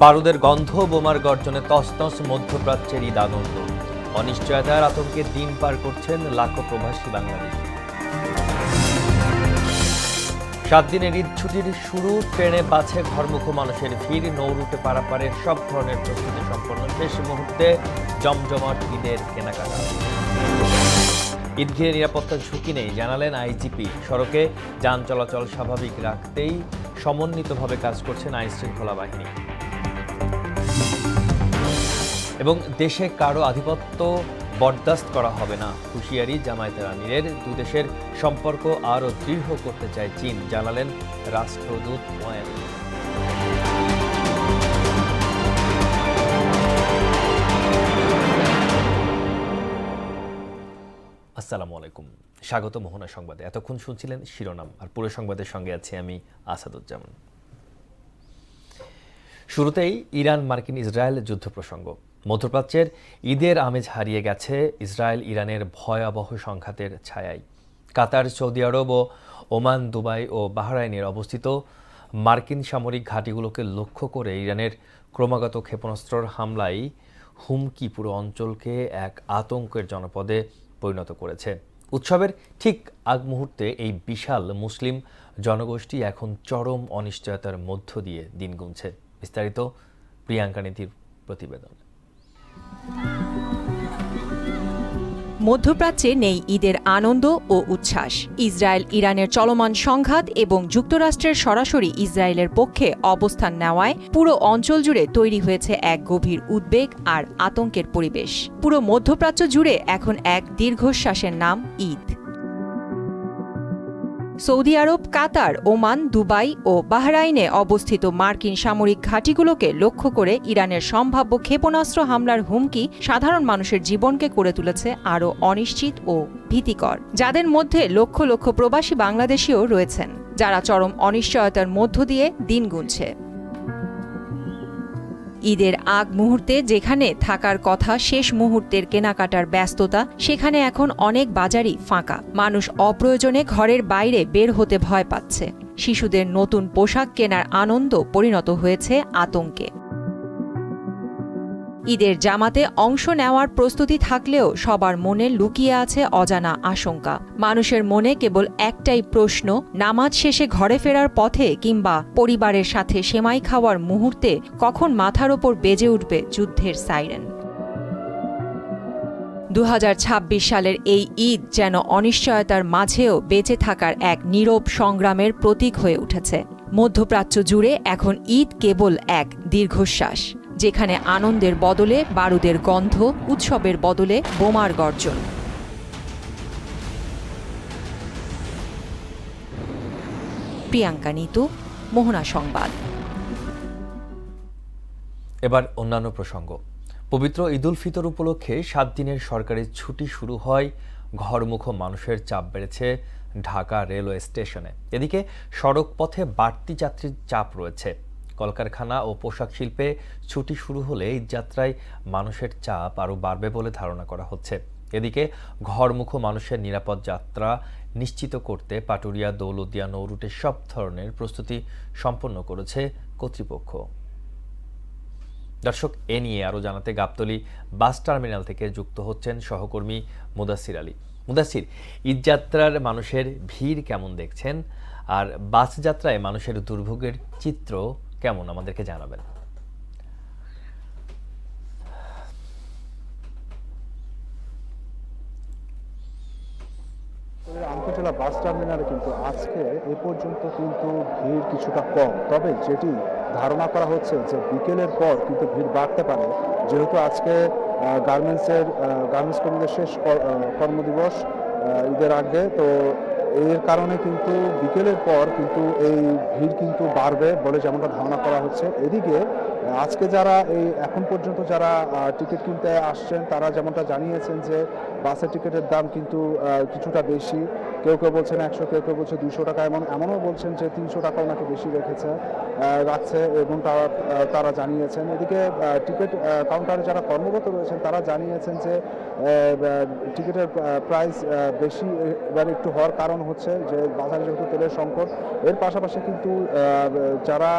বারুদের গন্ধ, বোমার গর্জনে তছনছ মধ্যপ্রাচ্যের ঈদ আনন্দ। অনিশ্চয়তার আতঙ্কে দিন পার করছেন লাখো প্রবাসী বাংলাদেশি। 7 দিনের ঈদ ছুটির শুরু, ট্রেনে বাসে ঘরমুখো মানুষের ভিড়, নৌরুটে পারাপারের সব ধরনের প্রস্তুতি সম্পন্ন। শেষ মুহূর্তে জমজমাট ঈদের কেনাকাটা। ঈদ ঘিরে নিরাপত্তার ঝুঁকি নেই জানালেন আইজিপি। সড়কে যান চলাচল স্বাভাবিক রাখতেই সমন্বিতভাবে কাজ করছেন আইন শৃঙ্খলা বাহিনী। এবং দেশে কারো আধিপত্য বরদাস্ত করা হবে না, হুঁশিয়ারি জামায়াতের আমিরের। দুই দেশের সম্পর্ক আরও দৃঢ় করতে চায় চীন, জানালেন রাষ্ট্রদূত ওয়াং। আসসালামু আলাইকুম, স্বাগত মোহনা সংবাদে। এতক্ষণ শুনছিলেন শিরোনাম, আর পুরো সংবাদের সঙ্গে আছি আমি আসাদুজ্জামান। শুরুতেই ইরান মার্কিন ইসরায়েল যুদ্ধ প্রসঙ্গ। মধ্যপ্রাচ্যের ঈদের আমেজ হারিয়ে গেছে ইসরায়েল ইরানের ভয়াবহ সংঘাতের ছায়ায়। কাতার, সৌদি আরব ও ওমান, দুবাই ও বাহরাইনের অবস্থিত মার্কিন সামরিক ঘাঁটিগুলোকে লক্ষ্য করে ইরানের ক্রমাগত ক্ষেপণাস্ত্রের হামলায় হুমকি পুরো অঞ্চলকে এক আতঙ্কের জনপদে পরিণত করেছে। উৎসবের ঠিক আগ মুহূর্তে এই বিশাল মুসলিম জনগোষ্ঠী এখন চরম অনিশ্চয়তার মধ্য দিয়ে দিন গুনছে। বিস্তারিত প্রিয়াঙ্কা নীতির প্রতিবেদন। মধ্যপ্রাচ্যে নেই ঈদের আনন্দ ও উচ্ছ্বাস। ইসরায়েল ইরানের চলমান সংঘাত এবং যুক্তরাষ্ট্রের সরাসরি ইসরায়েলের পক্ষে অবস্থান নেওয়ায় পুরো অঞ্চল জুড়ে তৈরি হয়েছে এক গভীর উদ্বেগ আর আতঙ্কের পরিবেশ। পুরো মধ্যপ্রাচ্য জুড়ে এখন এক দীর্ঘশ্বাসের নাম ঈদ। সৌদি আরব, কাতার, ওমান, দুবাই ও বাহরাইনে অবস্থিত মার্কিন সামরিক ঘাঁটিগুলোকে লক্ষ্য করে ইরানের সম্ভাব্য ক্ষেপণাস্ত্র হামলার হুমকি সাধারণ মানুষের জীবনকে করে তুলেছে আরও অনিশ্চিত ও ভীতিকর, যাদের মধ্যে লক্ষ লক্ষ প্রবাসী বাংলাদেশিও রয়েছেন, যারা চরম অনিশ্চয়তার মধ্য দিয়ে দিন গুনছে। ঈদের আগ মুহূর্তে যেখানে থাকার কথা শেষ মুহূর্তের কেনাকাটার ব্যস্ততা, সেখানে এখন অনেক বাজারই ফাঁকা। মানুষ অপ্রয়োজনে ঘরের বাইরে বের হতে ভয় পাচ্ছে। শিশুদের নতুন পোশাক কেনার আনন্দ পরিণত হয়েছে আতঙ্কে। ঈদের জামাতে অংশ নেওয়ার প্রস্তুতি থাকলেও সবার মনে লুকিয়ে আছে অজানা আশঙ্কা। মানুষের মনে কেবল একটাই প্রশ্ন, নামাজ শেষে ঘরে ফেরার পথে কিংবা পরিবারের সাথে সেমাই খাওয়ার মুহূর্তে কখন মাথার ওপর বেজে উঠবে যুদ্ধের সাইরেন। 2026 সালের এই ঈদ যেন অনিশ্চয়তার মাঝেও বেঁচে থাকার এক নীরব সংগ্রামের প্রতীক হয়ে উঠেছে। মধ্যপ্রাচ্য জুড়ে এখন ঈদ কেবল এক দীর্ঘশ্বাস, যেখানে আনন্দের বদলে বারুদের গন্ধ, উৎসবের বদলে বোমার গর্জন। প্রিয়াঙ্কা নীতু, মোহনা সংবাদ। এবার অন্যান্য প্রসঙ্গ। পবিত্র ঈদ উল ফিতর উপলক্ষে 7 দিনের সরকারি ছুটি শুরু হয়। ঘরমুখো মানুষের চাপ বেড়েছে ঢাকা রেলওয়ে স্টেশনে। এদিকে সড়ক পথে বাড়তি যাত্রীর চাপ রয়েছে। কলকারখানা ও পোশাক শিল্পে ছুটি শুরু হলে ঈদযাত্রায় মানুষের চাপ আরও বাড়বে বলে ধারণা করা হচ্ছে। এদিকে ঘরমুখো মানুষের নিরাপদ যাত্রা নিশ্চিত করতে পাটুরিয়া, দৌলতদিয়া নৌরুটে সব ধরনের প্রস্তুতি সম্পন্ন করেছে কর্তৃপক্ষ। দর্শক, এ নিয়ে আরও জানাতে গাবতলী বাস টার্মিনাল থেকে যুক্ত হচ্ছেন সহকর্মী মুদাসির আলী। মুদাসির, ঈদযাত্রার মানুষের ভিড় কেমন দেখছেন, আর বাস যাত্রায় মানুষের দুর্ভোগের চিত্র কেমন আমাদেরকে জানাবেন। আন্তজেলা বাস টার্মিনালে কিন্তু আজকে এ পর্যন্ত কিন্তু ভিড় কিছুটা কম, তবে যেটি ধারণা করা হচ্ছে যে বিকেলের পর কিন্তু ভিড় বাড়তে পারে, যেহেতু আজকে গার্মেন্টস কর্মীদের শেষ কর্মদিবস ঈদের আগে, তো এর কারণে কিন্তু বিকেলের পর কিন্তু এই ভিড় কিন্তু বাড়বে বলে যেমনটা ধারণা করা হচ্ছে। এদিকে আজকে যারা এখন পর্যন্ত যারা টিকিট কিনতে আসছেন, তারা যেমনটা জানিয়েছেন যে বাসের টিকিটের দাম কিন্তু কিছুটা বেশি। কেউ কেউ বলছেন 100, কেউ কেউ বলছে 200 টাকা, এমনও বলছেন যে 300 টাকাও নাকি বেশি রাখছে এবং তারা জানিয়েছেন। এদিকে টিকিট কাউন্টারে যারা কর্মরত রয়েছেন তারা জানিয়েছেন যে টিকিটের প্রাইস বেশি এবার একটু হওয়ার কারণ হচ্ছে যে বাজারে যেহেতু তেলের সংকট। এর পাশাপাশি কিন্তু যারা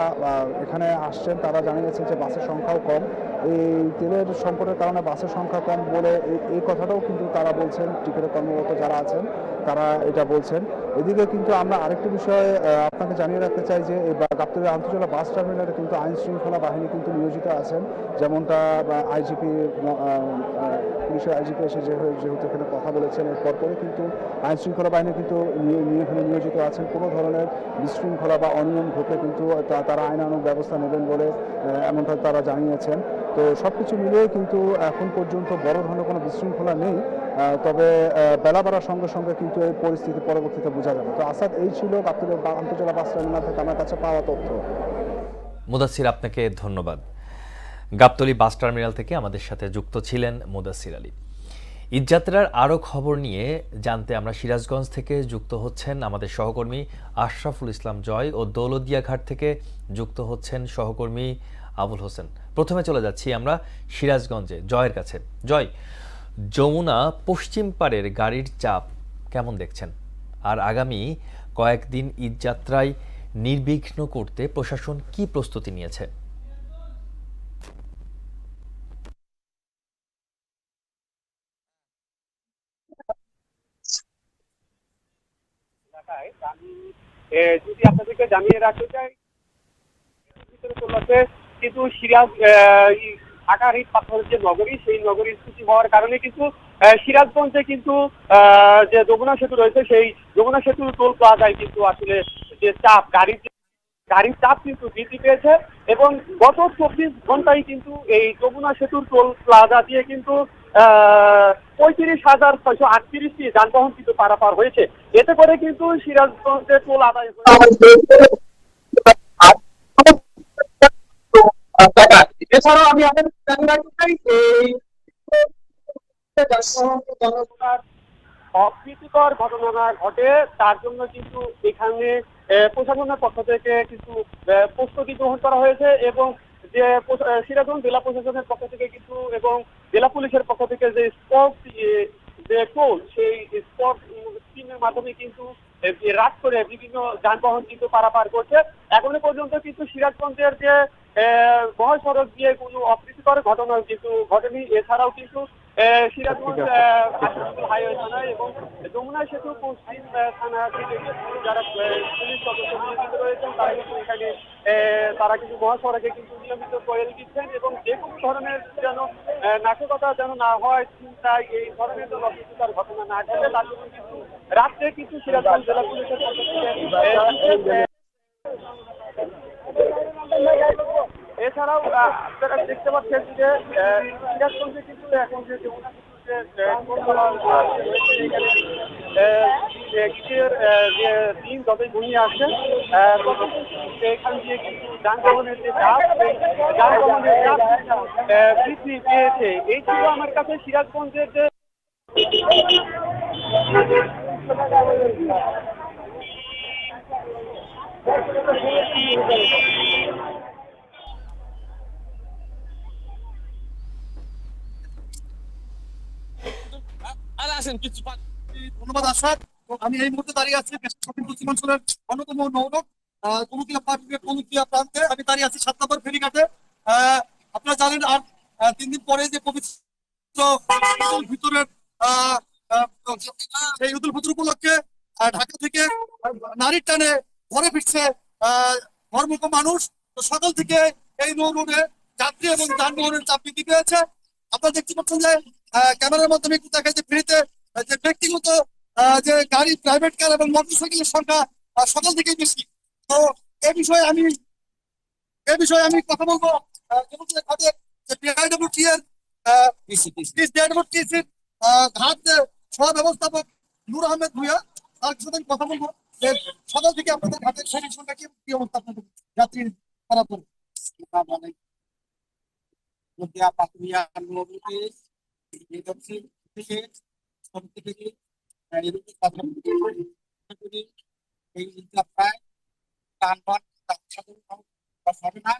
এখানে আসছেন তারা জানিয়েছেন যে বাসের সংখ্যাও কম। এই তেলের সংকটের কারণে বাসের সংখ্যা কম বলে এই কথাটাও কিন্তু তারা বলছেন, টিকিটে কর্মরত যারা আছেন তারা এটা বলছেন। এদিকে কিন্তু আমরা আরেকটি বিষয় আপনাকে জানিয়ে রাখতে চাই যে এই গাবতলী আন্তর্জাতিক বাস টার্মিনালে কিন্তু আইন শৃঙ্খলা বাহিনী কিন্তু নিয়োজিত আছেন, যেমনটা আইজিপি পুলিশের আইজিপি এসে যেহেতু এখানে কথা বলেছেন, এর পরপরই কিন্তু আইন শৃঙ্খলা বাহিনী কিন্তু এখানে নিয়োজিত আছেন। কোনো ধরনের বিশৃঙ্খলা বা অনিয়ম ঘটলে কিন্তু তারা আইনানুগ ব্যবস্থা নেবেন বলে এমনটা তারা জানিয়েছেন। তো সবকিছু মিলিয়ে কিন্তু এখন পর্যন্ত বড় ধরনের কোনো বিশৃঙ্খলা নেই, তবে বেলা বাড়ার সঙ্গে সঙ্গে কিন্তু এই পরিস্থিতি পরবর্তীতে বোঝা যাবে। তো আসাদ, এই ছিল গাবতলী আন্তর্জাতিক বাস টার্মিনাল থেকে আমার কাছে পাওয়া তথ্য। মুদাসির, আপনাকে ধন্যবাদ। গাবতলী বাস টার্মিনাল থেকে আমাদের সাথে যুক্ত ছিলেন মুদাসির আলী। ঈদযাত্রার আরও খবর নিয়ে জানতে আমরা সিরাজগঞ্জ থেকে যুক্ত হচ্ছেন আমাদের সহকর্মী আশরাফুল ইসলাম জয়, ও দৌলতদিয়া ঘাট থেকে যুক্ত হচ্ছেন সহকর্মী আবুল হোসেন। প্রথমে চলে যাচ্ছি আমরা সিরাজগঞ্জে জয়ের কাছে। জয়, যমুনা পশ্চিম পাড়ের গাড়ির চাপ কেমন দেখছেন, আর আগামী কয়েকদিন ঈদযাত্রায় নির্বিঘ্ন করতে প্রশাসন কি প্রস্তুতি নিয়েছে? যদি আপনাদেরকে জানিয়ে রাখতে চাই, ভিতরে চলেছে কিন্তু সিরাজ ঢাকার এই পাথরের যে নগরী, সেই নগরীর সূচি হওয়ার কারণে কিন্তু সিরাজগঞ্জে কিন্তু যে যমুনা সেতু রয়েছে, সেই যমুনা সেতুর টোল প্লাজায় কিন্তু আসলে যে চাপ গাড়ির চাপ কিন্তু বৃদ্ধি পেয়েছে। এবং গত 24 ঘন্টায় কিন্তু এই যমুনা সেতুর টোল প্লাজা দিয়ে কিন্তু 35,638টি যানবাহন কিন্তু পারাপার হয়েছে। এতে করে কিন্তু সিরাজগঞ্জে টোল আদায় হয়েছে। এছাড়াও আমি আপনাদের জানিয়ে রাখতে চাই, এই অপ্রীতিকর ঘটনা না ঘটে তার জন্য কিন্তু এখানে প্রশাসনের পক্ষ থেকে কিন্তু প্রস্তুতি গ্রহণ করা হয়েছে। এবং যে সিরাজগঞ্জ জেলা প্রশাসনের পক্ষ থেকে কিন্তু এবং জেলা পুলিশের পক্ষ থেকে যে স্পট যে টোল, সেই স্পট টিমের মাধ্যমে কিন্তু রাত করে বিভিন্ন যানবাহন কিন্তু পারাপার করছে। এখনো পর্যন্ত কিন্তু সিরাজগঞ্জের যে মহাসড়ক দিয়ে কোনো অপ্রীতিকর ঘটনা কিন্তু ঘটেনি। এছাড়াও কিন্তু সিরাজগঞ্জ হাইওয়ে থানায় এবং যমুনা সেতু পশ্চিম থানা থেকে যারা পুলিশ সদস্য নিয়োজিত রয়েছেন, তারা কিন্তু এখানে তারা কিন্তু মহাসড়কে কিন্তু নিয়মিত টহল দিচ্ছেন এবং যে কোনো ধরনের যেন নাশকতা যেন না হয়, চিন্তায় এই ধরনের যেন অপ্রীতিকর ঘটনা না ঘটে, তার জন্য কিন্তু রাত্রে কিন্তু সিরাজগঞ্জ জেলা পুলিশের পক্ষ থেকে এছাড়াও আপনারা দেখতে পাচ্ছেন যে সিরাজগঞ্জে কিন্তু এখন যে যমুনা ঈদের যে দিন যতই ঘনিয়ে আসছে, তত এখান দিয়ে কিন্তু যানবাহনের যে চাপ, যানবাহনের চাপ বৃদ্ধি পেয়েছে। এই ছিল আমার কাছে সিরাজগঞ্জের যে ধন্যবাদ আসাদ। আমি এই মুহূর্তে দাঁড়িয়ে আছি পশ্চিমাঞ্চলের অন্যতম নৌরক কলুকিয়া প্রান্তে। আমি দাঁড়িয়ে আছি 7 নম্বর ফেরিঘাটে। আপনারা জানেন আর 3 দিন পরে যে পবিত্র ঈদুল ফিতরের সেই ঈদুল ফিতর উপলক্ষে ঢাকা থেকে নারীর টানে ঘরে ফিরছে ধর্মক মানুষ। তো সকাল থেকে এই নৌ রোডে যাত্রী এবং যানবাহনের চাপ বৃদ্ধি পেয়েছে। আপনারা দেখতে পাচ্ছেন যে ক্যামেরার মাধ্যমে একটু দেখা যায় ফেরিতে যে ব্যক্তিগত যে গাড়ি, প্রাইভেট কার এবং মোটরসাইকেলের সংখ্যা সকাল থেকেই বেশি। তো এই বিষয়ে আমি কথা বলবো ঘাট সহ ব্যবস্থাপক নূর আহমেদ ভূঁইয়া, তার সাথে আমি কথা বলবো যে সকাল থেকে আপনাদের ঘাটের সেই সংখ্যা কি অবস্থা, আপনাদের যাত্রীর খারাপ করে এই প্রায় হবে না।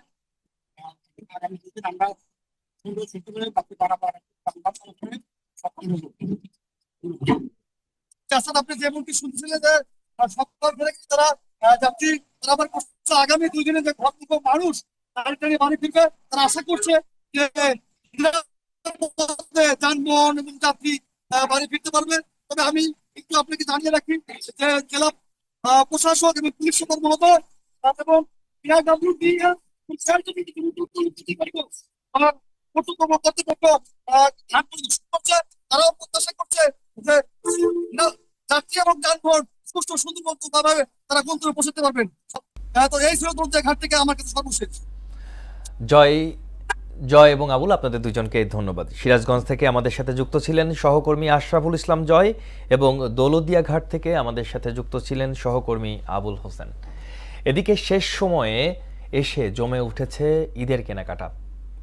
আগামী দুদিন আমরা সুন্দর ছুটি করে বাকি পারাপার সক্ষম হব। আপনি যেমনটি শুনছিলেন যে সপ্তাহ ধরে তারা যাত্রী তারা আবার আগামী 2 দিনে যে ঘর মানুষ নারী টানে বাড়ি ফিরবে। তারা আশা করছে যে নিরাপদে যানবাহন এবং যাত্রী বাড়ি ফিরতে পারবে। তবে আমি একটু আপনাকে জানিয়ে রাখি যে জেলা প্রশাসক এবং পুলিশ সুপার মহোদয় এবং PIWD কর্তৃপক্ষ ঘাট পরিদর্শন করছে। তারাও প্রত্যাশা করছে যে যাত্রী এবং যানবাহন সুষ্ঠু সুন্দরভাবে তারা গন্তব্যে পৌঁছতে পারবেন। তো এই ছিল দোলজা ঘাট থেকে আমার কাছে সর্বশেষ। জয় জয় এবং আবুল, আপনাদের দুজনকে ধন্যবাদ। সিরাজগঞ্জ থেকে আমাদের সাথে যুক্ত ছিলেন সহকর্মী আশরাফুল ইসলাম জয় এবং দৌলতদিয়া ঘাট থেকে আমাদের সাথে যুক্ত ছিলেন সহকর্মী আবুল হোসেন। এদিকে শেষ সময়ে এসে জমে উঠেছে ঈদের কেনাকাটা।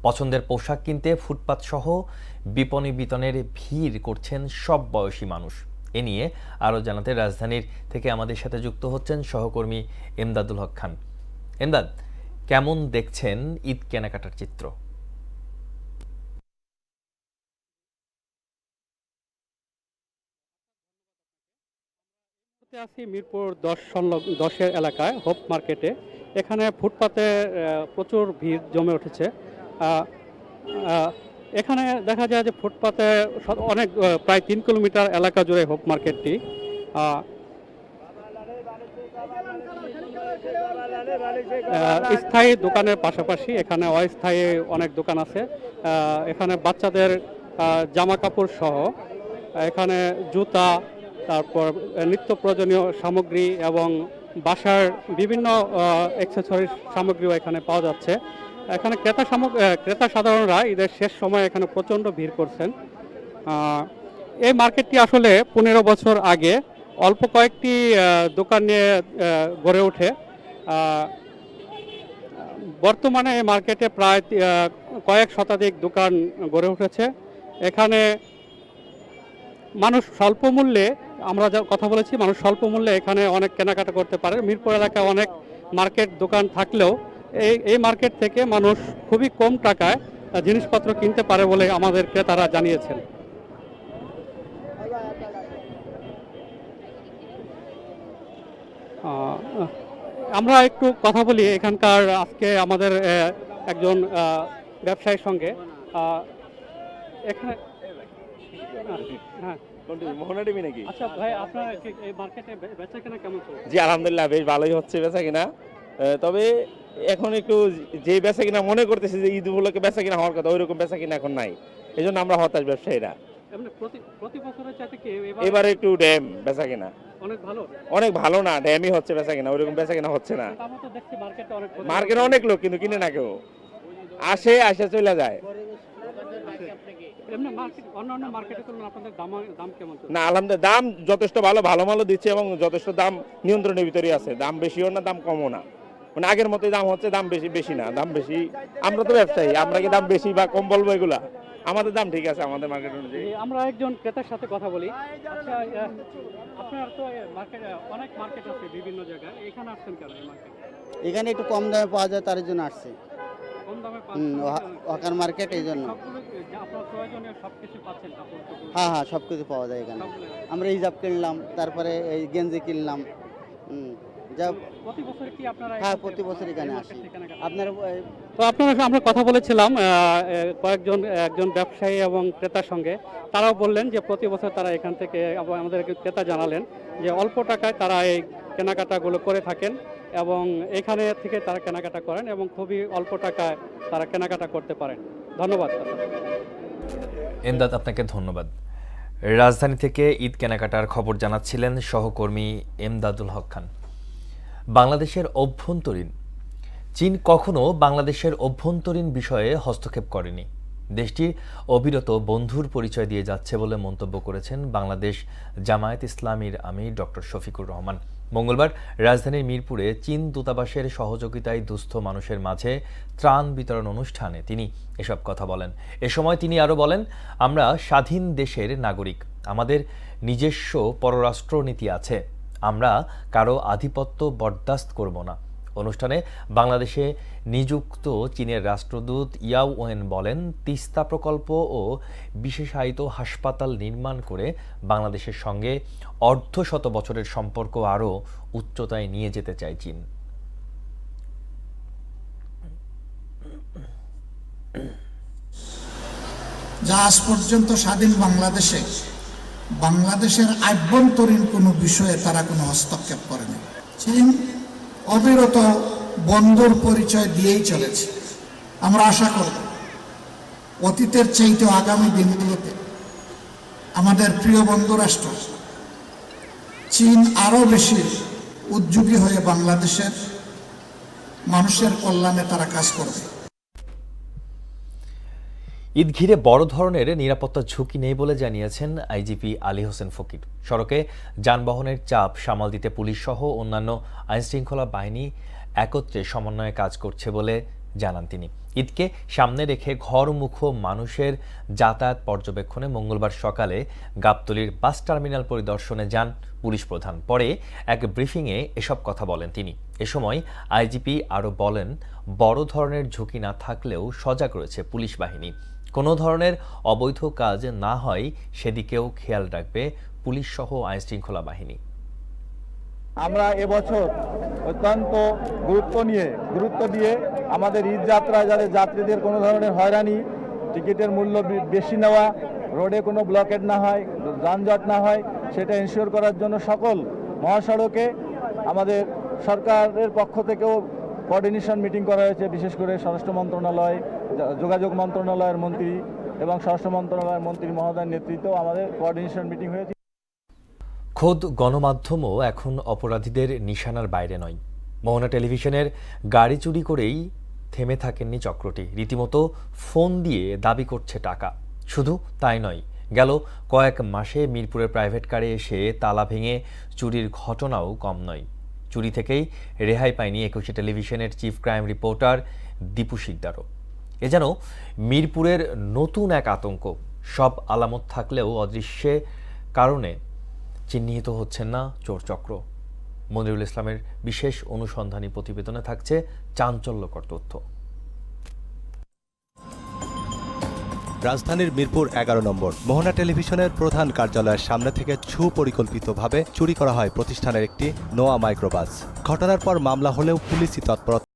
পছন্দের পোশাক কিনতে ফুটপাত সহ বিপণী বিতানের ভিড় করছেন সব বয়সী মানুষ। এ নিয়ে আরও জানাতে রাজধানীর থেকে আমাদের সাথে যুক্ত হচ্ছেন সহকর্মী এমদাদুল হক খান। এমদাদ, কেমন দেখছেন ঈদ কেনাকাটার চিত্র? আছি মিরপুর 10 এলাকায় হোপ মার্কেটে। এখানে ফুটপাতে প্রচুর ভিড় জমে উঠেছে। এখানে দেখা যায় যে ফুটপাতে অনেক প্রায় 3 কিলোমিটার এলাকা জুড়ে হোপ মার্কেটটি। স্থায়ী দোকানের পাশাপাশি এখানে অস্থায়ী অনেক দোকান আছে। এখানে বাচ্চাদের জামা কাপড় সহ এখানে জুতা, তারপর নিত্য প্রয়োজনীয় সামগ্রী এবং বাসার বিভিন্ন অ্যাক্সেসরিজ সামগ্রীও এখানে পাওয়া যাচ্ছে। এখানে ক্রেতা সাধারণরা ঈদের শেষ সময় এখানে প্রচণ্ড ভিড় করছেন। এই মার্কেটটি আসলে 15 বছর আগে অল্প কয়েকটি দোকান নিয়ে গড়ে ওঠে। বর্তমানে এই মার্কেটে প্রায় কয়েক শতাধিক দোকান গড়ে উঠেছে। এখানে মানুষ স্বল্প মূল্যে, আমরা যা কথা বলেছি, মানুষ স্বল্প মূল্যে এখানে অনেক কেনাকাটা করতে পারে। মিরপুর এলাকায় অনেক মার্কেট দোকান থাকলেও এই মার্কেট থেকে মানুষ খুবই কম টাকায় জিনিসপত্র কিনতে পারে বলে আমাদের ক্রেতারা জানিয়েছেন। আমরা একটু কথা বলি এখানকার আজকে আমাদের একজন ব্যবসায়ীর সঙ্গে। এখানে হ্যাঁ, আচ্ছা ভাই, আপনার এই মার্কেটে বেচা কেনা কেমন চলছে? জি আলহামদুলিল্লাহ, বেশ ভালোই হচ্ছে বেচা কিনা। তবে এখন একটু যে বেচা কিনা মনে করতেছি যে ঈদ উপলক্ষে বেচা কিনা হওয়ার কথা, ওইরকম বেচা কিনা এখন নাই। এই জন্য আমরা হতাশ ব্যবসায়ীরা। প্রতি বছরের চাইতে কি এবারে একটু ড্যাম বেচা কিনা অনেক ভালো না, ড্যামই হচ্ছে বেচা কিনা, ওইরকম বেচা কিনা হচ্ছে না। আমরা তো দেখছি মার্কেটে মার্কেটে অনেক লোক কিন্তু কিনে না কেউ, আসে চলে যায়। অন্যান্য মার্কেটের তুলনায় আপনাদের দাম কেমন চলছে? না আলহামদুলিল্লাহ, দাম যথেষ্ট ভালো মালও দিচ্ছে এবং যথেষ্ট দাম নিয়ন্ত্রণের ভিতরে আছে। দাম বেশিও না, দাম কমও না, মানে আগের মতোই দাম হচ্ছে। দাম বেশি না, দাম বেশি। আমরা তো ব্যবসায়ী, আমরা কি দাম বেশি বা কম বলবো? এগুলা আমাদের দাম ঠিক আছে, আমাদের মার্কেট অনুযায়ী। আমরা একজন ক্রেতার সাথে কথা বলি। আচ্ছা, আপনার তো মার্কেটে অনেক মার্কেট আছে বিভিন্ন জায়গায়, এখানে আসছেন কেন? এই মার্কেট এখানে একটু কম দামে পাওয়া যায়, তার জন্য আসছে। কম দামে ওয়াকার মার্কেট, এই জন্য। আপনার প্রয়োজনীয় সবকিছু পাচ্ছেন? হ্যাঁ, সব কিছু পাওয়া যায় এখানে। আমরা হিজাব কিনলাম, তারপরে এই গেঞ্জি কিনলাম। প্রতি বছর কি আপনারা? হ্যাঁ, প্রতি বছর এখানে আসি। আপনার তো আপনারা, আমরা কথা বলেছিলাম একজন ব্যবসায়ী এবং ক্রেতার সঙ্গে। তারাও বললেন যে প্রতি বছর তারা এখান থেকে, আমাদের ক্রেতা জানালেন যে অল্প টাকায় তারা এই কেনাকাটাগুলো করে থাকেন এবং এখানে থেকে তারা কেনাকাটা করেন এবং খুবই অল্প টাকায় তারা কেনাকাটা করতে পারেন। ধন্যবাদ এমদাদ, আপনাকে ধন্যবাদ। রাজধানী থেকে ঈদ কেনাকাটার খবর জানাচ্ছিলেন সহকর্মী এমদাদুল হক খান। বাংলাদেশের অভ্যন্তরীণ চীন কখনো বাংলাদেশের অভ্যন্তরীণ বিষয়ে হস্তক্ষেপ করেনি। দেশটির অবিরত বন্ধুর পরিচয় দিয়ে যাচ্ছে বলে মন্তব্য করেছেন বাংলাদেশ জামায়াত ইসলামীর আমির ডক্টর শফিকুর রহমান। মঙ্গলবার রাজধানীর মিরপুরে চীন দূতাবাসের সহযোগিতায় দুস্থ মানুষের মাঝে ত্রাণ বিতরণ অনুষ্ঠানে তিনি এসব কথা বলেন। এ সময় তিনি আরও বলেন, আমরা স্বাধীন দেশের নাগরিক, আমাদের নিজস্ব পররাষ্ট্র নীতি আছে, আমরা কারো আধিপত্য বরদাস্ত করব না। অনুষ্ঠানে বাংলাদেশে নিযুক্ত চীনের রাষ্ট্রদূত ইয়াও ওয়েন বলেন, তিস্তা প্রকল্প ও বিশেষায়িত হাসপাতাল নির্মাণ করে বাংলাদেশের সঙ্গে অর্ধশত বছরের সম্পর্ক আরও উচ্চতায় নিয়ে যেতে চায় চীন। যা আজ পর্যন্ত স্বাধীন বাংলাদেশে বাংলাদেশের আভ্যন্তরীণ কোনো বিষয়ে তারা কোনো হস্তক্ষেপ করেনি। চীন অবিরত বন্ধুর পরিচয় দিয়েই চলেছে। আমরা আশা করব অতীতের চাইতে আগামী দিনগুলোতে আমাদের প্রিয় বন্ধু রাষ্ট্র চীন আরও বেশি উদ্যোগী হয়ে বাংলাদেশের মানুষের কল্যাণে তারা কাজ করবে। ঈদ ঘিরে বড় ধরনের নিরাপত্তা ঝুঁকি নেই বলে জানিয়েছেন আইজিপি আলী হোসেন ফকির। সড়কে যানবাহনের চাপ সামাল দিতে পুলিশ সহ অন্যান্য আইনশৃঙ্খলা বাহিনী একত্রে সমন্বয়ে কাজ করছে বলে জানান তিনি। ঈদকে সামনে রেখে ঘরমুখো মানুষের যাতায়াত পর্যবেক্ষণে মঙ্গলবার সকালে গাবতলীর বাস টার্মিনাল পরিদর্শনে যান পুলিশ প্রধান। পরে এক ব্রিফিংয়ে এসব কথা বলেন তিনি। এ সময় আইজিপি আরও বলেন, বড় ধরনের ঝুঁকি না থাকলেও সজাগ রয়েছে পুলিশ বাহিনী। কোনো ধরনের অবৈধ কাজ না হয় সেদিকেও খেয়াল রাখবে পুলিশ সহ আইনশৃঙ্খলা বাহিনী। আমরা এবছর অত্যন্ত গুরুত্ব দিয়ে আমাদের ঈদ যাত্রায় যাতে যাত্রীদের কোনো ধরনের হয়রানি, টিকিটের মূল্য বেশি নেওয়া, রোডে কোনো ব্লকেট না হয়, যানজট না হয়, সেটা এনশিওর করার জন্য সকল মহাসড়কে আমাদের সরকারের পক্ষ থেকেও কোঅর্ডিনেশন মিটিং করা হয়েছে। বিশেষ করে স্বরাষ্ট্র মন্ত্রণালয়, যোগাযোগ মন্ত্রণালয়ের মন্ত্রী এবং স্বরাষ্ট্র মন্ত্রণালয়ের মন্ত্রী মহোদয়ের নেতৃত্বে আমাদের কোঅর্ডিনেশন মিটিং হয়েছে। খোদ গণমাধ্যমও এখন অপরাধীদের নিশানার বাইরে নয়। মোহনা টেলিভিশনের গাড়ি চুরি করেই থেমে থাকেননি চক্রটি, রীতিমতো ফোন দিয়ে দাবি করছে টাকা। শুধু তাই নয়, গেল কয়েক মাসে মিরপুরের প্রাইভেট কারে এসে তালা ভেঙে চুরির ঘটনাও কম নয়। চুরি থেকেই রেহাই পায়নি 21 টেলিভিশনের চিফ ক্রাইম রিপোর্টার দীপু শিকদারও। এ যেন মিরপুরের নতুন এক আতঙ্ক। সব আলামত থাকলেও অদৃশ্যের কারণে চিহ্নিত হচ্ছেন না চোরচক্র। মনিরুল ইসলামের বিশেষ অনুসন্ধানী প্রতিবেদনে থাকছে চাঞ্চল্যকর তথ্য। রাজধানীর মিরপুর 11 নম্বর মোহনা টেলিভিশনের প্রধান কার্যালয়ের সামনে থেকে সুপরিকল্পিতভাবে চুরি করা হয় প্রতিষ্ঠানের একটি নোয়া মাইক্রোবাস। ঘটনার পর মামলা হলেও পুলিশি তৎপরতা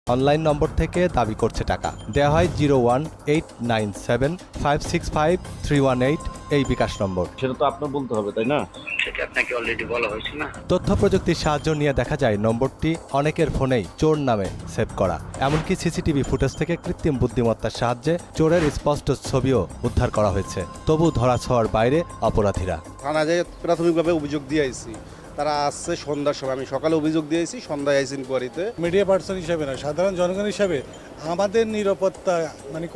অনলাইন নম্বর থেকে দাবি করছে টাকা। দেয়া হয় 01897565318 এই বিকাশ নম্বর। সেটা তো আপনার বলতে হবে, তাই না? সেটা আপনাকে অলরেডি বলা হয়েছে না? তথ্য প্রযুক্তির সাহায্য নিয়ে দেখা যায় নম্বরটি অনেকের ফোনেই চোর নামে সেভ করা। এমনকি সিসিটিভি ফুটেজ থেকে কৃত্রিম বুদ্ধিমত্তার সাহায্যে চোরের স্পষ্ট ছবিও উদ্ধার করা হয়েছে। তবু ধরাছোঁয়ার বাইরে অপরাধীরা। থানায় প্রাথমিকভাবে অভিযোগ দিয়ে আইছি, তারা আসছে সন্ধ্যার সময়। আমি সকালে অভিযোগ দিয়েছি, সন্ধ্যায় আইসি ইনকোয়ারিতে। মিডিয়া পার্সন হিসেবে না, সাধারণ জনগণ হিসেবে আমাদের নিরাপত্তা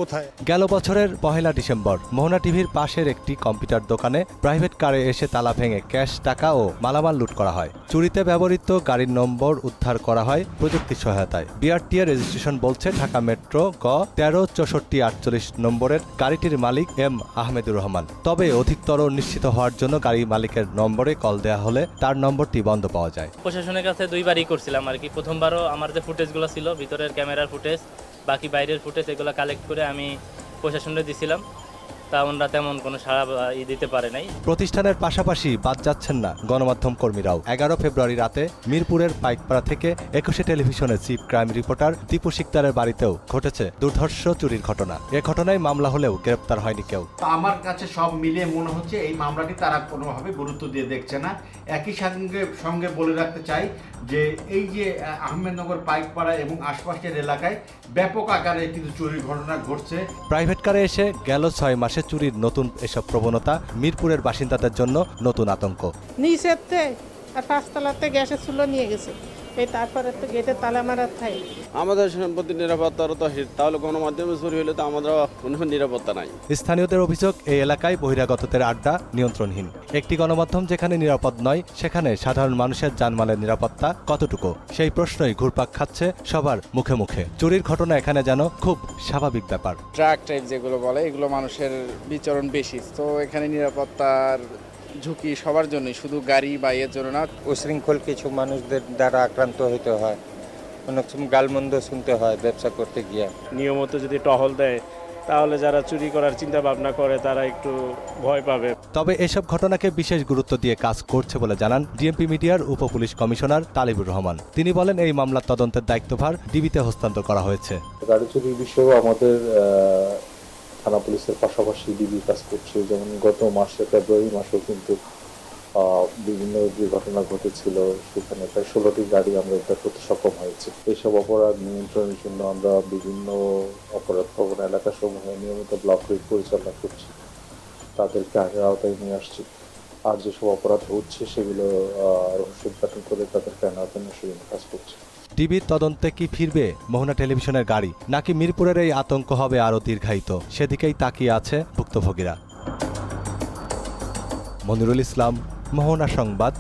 কোথায়? গেল বছরের 1 ডিসেম্বর মোহনা টিভির পাশের একটি কম্পিউটার দোকানে প্রাইভেট কারে এসে তালা ভেঙে ক্যাশ, টাকা ও মালামাল লুট করা হয়। চুরিতে ব্যবহৃত গাড়ির নম্বর উদ্ধার করা হয় প্রযুক্তির সহায়তায়। বিআরটিএ রেজিস্ট্রেশন বলছে ঢাকা মেট্রো গ 136448 নম্বরের গাড়িটির মালিক এম আহমেদুর রহমান। তবে অধিকতর নিশ্চিত হওয়ার জন্য গাড়ি মালিকের নম্বরে কল দেওয়া হলে তার নম্বরটি বন্ধ পাওয়া যায়। প্রশাসনের কাছে দুইবারই করছিলাম আর কি। প্রথমবারও আমার যে ফুটেজগুলো ছিল, ভিতরের ক্যামেরার ফুটেজ, বাকি বাইরের ফুটেজ, এগুলো কালেক্ট করে আমি প্রশাসনে দিছিলাম। তা ওনারা তেমন কোনো সাড়া দিতে পারে নাই। প্রতিষ্ঠানের পাশাপাশি বাদ যাচ্ছেন না গণমাধ্যম কর্মীরাও। 11 ফেব্রুয়ারি রাতে মিরপুরের পাইকপাড়া থেকে 21 টেলিভিশনের চিফ ক্রাইম রিপোর্টার দীপু শিকদারের বাড়িতেও ঘটেছে দুর্ধর্ষ চুরির ঘটনা। এ ঘটনায় মামলা হলেও গ্রেপ্তার হয়নি কেউ। আমার কাছে সব মিলিয়ে মনে হচ্ছে এই মামলাটি তারা কোনোভাবে গুরুত্ব দিয়ে দেখছে না। একই সঙ্গে বলে রাখতে চাই যে এই যে আহমেদনগর পাইকপাড়া এবং আশপাশের এলাকায় ব্যাপক আকারে কিন্তু চুরির ঘটনা ঘটছে। প্রাইভেট কারে এসে গেল 6 মাসে চুরির নতুন এসব প্রবণতা মিরপুরের বাসিন্দাদের জন্য নতুন আতঙ্ক। নিচেতে আর 5 তলাতে গ্যাসের চুলো নিয়ে গেছে, এই তারপরে তো গেটে তালা মারা থাই। আমাদের সম্পত্তি নিরাপত্তার তো তাহলে গণমাধ্যমে চুরি হলে তো আমাদের কোনো নিরাপত্তা নাই। স্থানীয়দের অভিযোগ, এই এলাকায় বহিরাগতদের আড্ডা নিয়ন্ত্রণহীন। একটি গণমাধ্যম যেখানে নিরাপদ নয়, সেখানে সাধারণ মানুষের জানমালের নিরাপত্তা কতটুকু, সেই প্রশ্নই ঘুরপাক খাচ্ছে সবার মুখে মুখে। চুরির ঘটনা এখানে যেন খুব স্বাভাবিক ব্যাপার। ট্রাক টাইপ যেগুলো বলে, এগুলো মানুষের বিচরণ বেশি, তো এখানে নিরাপত্তার ঝুঁকি সবার জন্যই, শুধু গাড়ি বা এর জন্য না। উশৃঙ্খল কিছু মানুষদের দ্বারা আক্রান্ত হতে হয়, অনেক সময় গালমন্দ শুনতে হয় ব্যবসা করতে গিয়ে। নিয়মিত যদি টহল দেয় তাহলে যারা চুরি করার চিন্তা ভাবনা করে তারা একটু ভয় পাবে। তবে এসব ঘটনাকে বিশেষ গুরুত্ব দিয়ে কাজ করছে বলে জানান ডিএমপি মিডিয়ার উপপুলিশ কমিশনার তালিবুর রহমান। তিনি বলেন, এই মামলার তদন্তের দায়িত্বভার ডিবিতে হস্তান্তর করা হয়েছে। গাড়ি চুরির বিষয়েও আমাদের থানা পুলিশের পাশাপাশি ডিবি কাজ করছে। যেমন গত মাসে ফেব্রুয়ারি মাসেও কিন্তু বিভিন্ন দুর্ঘটনা ঘটেছিল, সেখানে প্রায় 16টি গাড়ি আমরা উদ্ধার করতে সক্ষম হয়েছে। এইসব অপরাধ নিয়ন্ত্রণের জন্য আমরা বিভিন্ন অপরাধ প্রবণ এলাকাসমূহে নিয়মিত ব্লক রেড পরিচালনা করছি, তাদেরকে আইনের আওতায় নিয়ে আসছি। আর যেসব অপরাধ হচ্ছে সেগুলো রহস্য উদ্ঘাটন করে তাদেরকে আইনের আওতায় নিয়ে সেগুলো কাজ করছে। ডিবির তদন্তে কি ফিরবে মোহনা টেলিভিশনের গাড়ি, নাকি মিরপুরের এই আতঙ্ক হবে আরও দীর্ঘায়িত, সেদিকেই তাকিয়ে আছে ভুক্তভোগীরা। মনিরুল ইসলাম, মোহনা সংবাদ,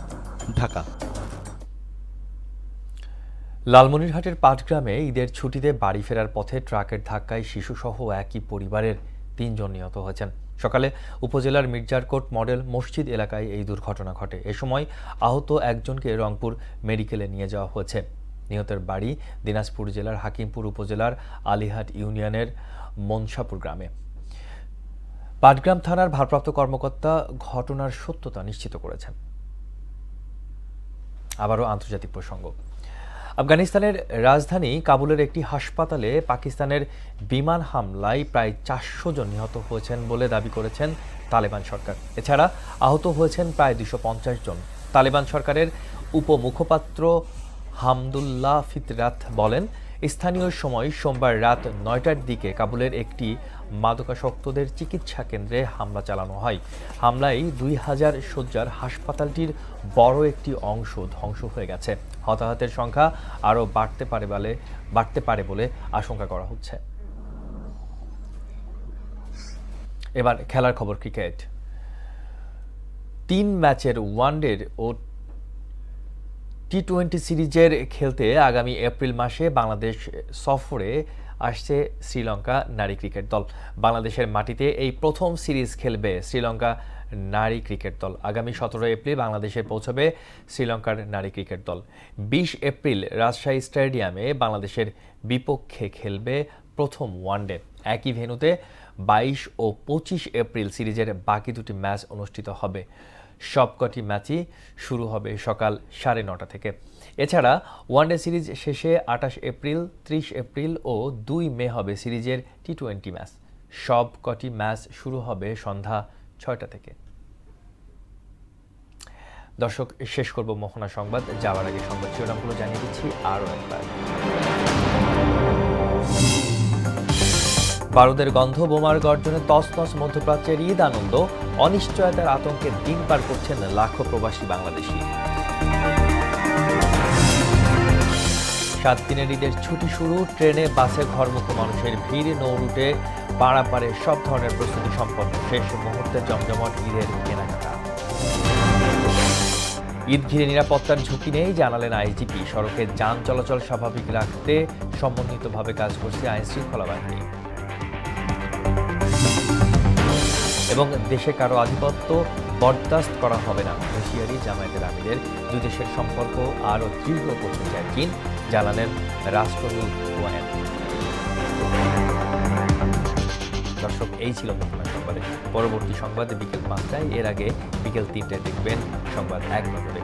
ঢাকা। লালমনিরহাটের পাটগ্রামে ঈদের ছুটিতে বাড়ি ফেরার পথে ট্রাকের ধাক্কায় শিশুসহ একই পরিবারের 3 জন নিহত হয়েছেন। সকালে উপজেলার মির্জারকোট মডেল মসজিদ এলাকায় এই দুর্ঘটনা ঘটে। এ সময় আহত একজনকে রংপুর মেডিকেলে নিয়ে যাওয়া হয়েছে। নিহতের বাড়ি দিনাজপুর জেলার হাকিমপুর উপজেলার আলিহাট ইউনিয়নের মনসাপুর গ্রামে। পাটগ্রাম থানার ভারপ্রাপ্ত কর্মকর্তা ঘটনার সত্যতা নিশ্চিত করেছেন। আবারও আন্তর্জাতিক প্রসঙ্গ। আফগানিস্তানের রাজধানী কাবুলের একটি হাসপাতালে পাকিস্তানের বিমান হামলায় প্রায় 400 জন নিহত হয়েছেন বলে দাবি করেছেন তালেবান সরকার। এছাড়া আহত হয়েছেন প্রায় 250 জন। তালেবান সরকারের উপমুখপাত্র হামদুল্লাহ ফিতরাত বলেন, স্থানীয় সময় সোমবার রাত 9টার দিকে কাবুলের একটি মাদকাসক্তদের চিকিৎসা কেন্দ্রে হামলা চালানো হয়। হামলায় 2000 শয্যার হাসপাতালটির বড় একটি অংশ ধ্বংস হয়ে গেছে। হতাহতের সংখ্যা আরও বাড়তে পারে বলে আশঙ্কা করা হচ্ছে। এবার খেলার খবর। ক্রিকেট। 3 ম্যাচের ওয়ানডের ও টি20 সিরিজের খেলতে আগামী এপ্রিল মাসে বাংলাদেশ সফরে আসছে শ্রীলঙ্কা নারী ক্রিকেট দল। বাংলাদেশের মাটিতে এই প্রথম সিরিজ খেলবে শ্রীলঙ্কা নারী ক্রিকেট দল। আগামী 17 এপ্রিল বাংলাদেশে পৌঁছবে শ্রীলঙ্কার নারী ক্রিকেট দল। 20 এপ্রিল রাজশাহী স্টেডিয়ামে বাংলাদেশের বিপক্ষে খেলবে প্রথম ওয়ানডে। একই ভেন্যুতে 22 ও 25 এপ্রিল সিরিজের বাকি 2টি ম্যাচ অনুষ্ঠিত হবে। সবকটি ম্যাচই শুরু হবে সকাল 9:30 থেকে। এছাড়া ওয়ানডে সিরিজ শেষে 28 এপ্রিল, 30 এপ্রিল ও 2 মে হবে সিরিজের টি20 ম্যাচ। সবকটি ম্যাচ শুরু হবে সন্ধ্যা 6টা থেকে। দর্শক, শেষ করব মোহনা সংবাদ। যাওয়ার আগে সংবাদ শিরোনামগুলো জানিয়ে দিচ্ছি আরও একবার। বারুদের গন্ধ, বোমার গর্জনে তছনছ মধ্যপ্রাচ্যের ঈদ আনন্দ। অনিশ্চয়তার আতঙ্কে দিন পার করছেন লাখো প্রবাসী বাংলাদেশি। 7 দিনের ঈদের ছুটি শুরু। ট্রেনে, বাসে ঘরমুখো মানুষের ভিড়। নৌ রুটে পারাপারে সব ধরনের প্রস্তুতি সম্পন্ন। শেষ মুহূর্তে জমজমট ঈদের কেনাকাটা। ঈদ ঘিরে নিরাপত্তার ঝুঁকি নেই জানালেন আইজিপি। সড়কে যান চলাচল স্বাভাবিক রাখতে সমন্বিতভাবে কাজ করছে আইন শৃঙ্খলা বাহিনী। এবং দেশে কারো আধিপত্য বরদাস্ত করা হবে না, হুঁশিয়ারি জামায়াতের আমিরের। 2 দেশের সম্পর্ক আরও দৃঢ় করতে চায় চীন, জানালেন রাষ্ট্রদূত ওয়ান। দর্শক, এই ছিল মোহনা সংবাদে। পরবর্তী সংবাদে বিকেল 5টায়, এর আগে বিকেল 3টায় দেখবেন সংবাদ 1 নজরে।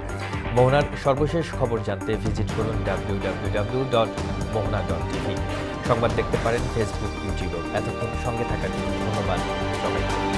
মোহনার সর্বশেষ খবর জানতে ভিজিট করুন www.mohna.tv। সংবাদ দেখতে পারেন ফেসবুক, ইউটিউব। এতক্ষণ সঙ্গে থাকার জন্য ধন্যবাদ সবাইকে।